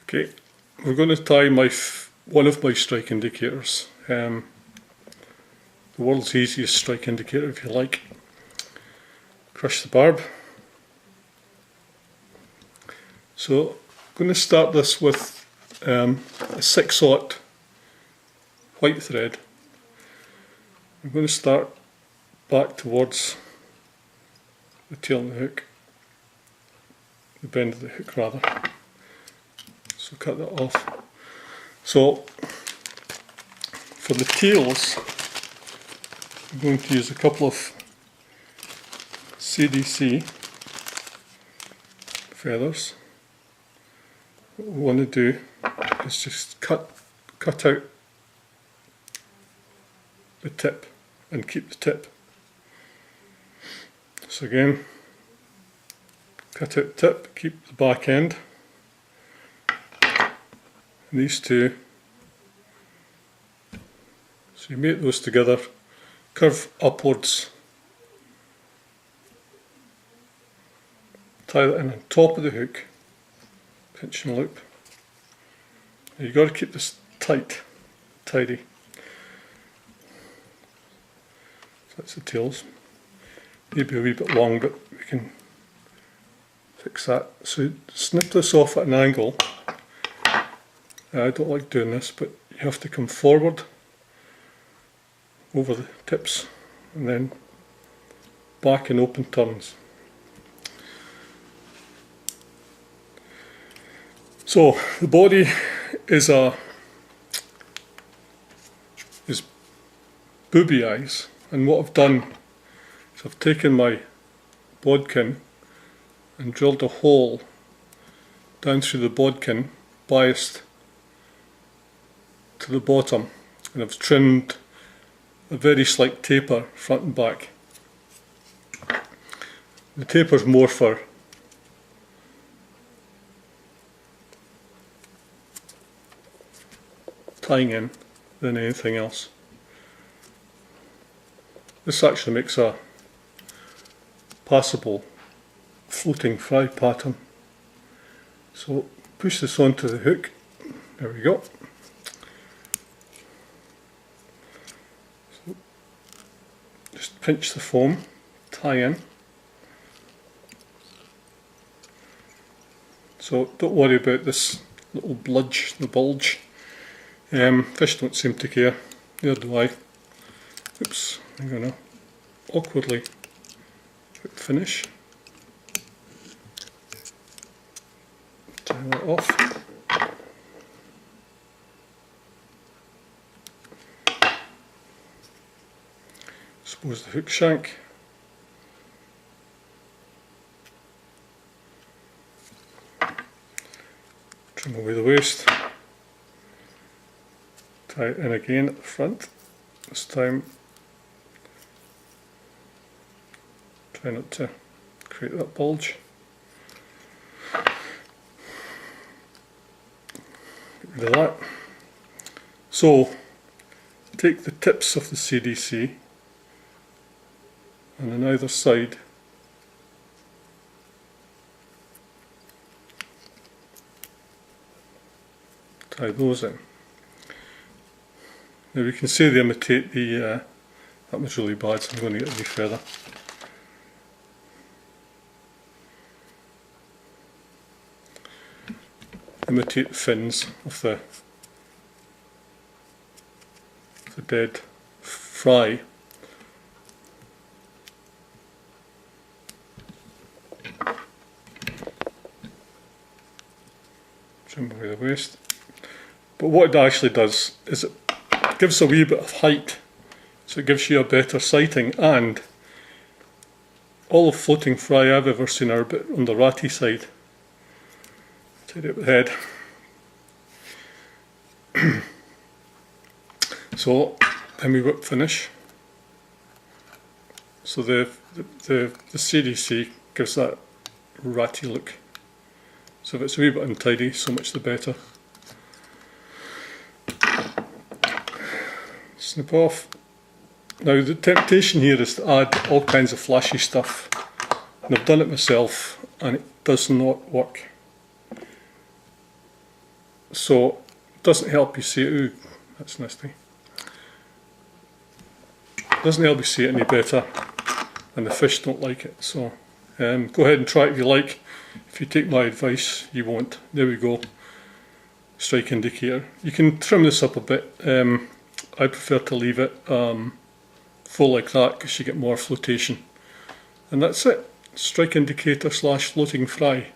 Okay, we're going to tie one of my strike indicators, the world's easiest strike indicator if you like. Crush the barb. So I'm going to start this with a 6/0 white thread. I'm going to start back towards the tail of the hook, the bend of the hook rather. So cut that off. So for the tails, I'm going to use a couple of CDC feathers. What we want to do is just cut out the tip and keep the tip. So again, cut out the tip, keep the back end. And these two, so you mate those together, curve upwards, tie that in on top of the hook, pinch and loop. Now you've got to keep this tight, tidy. So that's the tails. Maybe a wee bit long, but we can fix that. So snip this off at an angle. I don't like doing this, but you have to come forward over the tips and then back in open turns. So the body is booby eyes, and what I've done is I've taken my bodkin and drilled a hole down through the bodkin, biased to the bottom, and I've trimmed a very slight taper front and back. The taper's more for tying in than anything else. This actually makes a passable floating fry pattern. So push this onto the hook, there we go. So just pinch the foam, tie in. So don't worry about this little bludge, the bulge. Fish don't seem to care, neither do I. Oops, I'm going to awkwardly finish. Tie that off. Expose the hook shank. Trim away the waste. Tie it in again at the front. This time try not to create that bulge. Get rid of that. So take the tips of the CDC and on either side tie those in. Now we can see they imitate the, that was really bad, so I'm going to get a new feather. Imitate the fins of the dead fry. Trim away the waste. But what it actually does is it gives a wee bit of height, so it gives you a better sighting, and all the floating fry I've ever seen are a bit on the ratty side. Tidy up the head. So then we whip finish. So the CDC gives that ratty look. So if it's a wee bit untidy, so much the better. Snip off. Now the temptation here is to add all kinds of flashy stuff, and I've done it myself and it does not work. so it doesn't help you see it. Ooh, that's nasty. It doesn't help you see it any better, and the fish don't like it. So go ahead and try it if you like. If you take my advice, you won't. There we go. Strike indicator. You can trim this up a bit. I prefer to leave it full like that because you get more flotation. And that's it. Strike indicator / floating fry.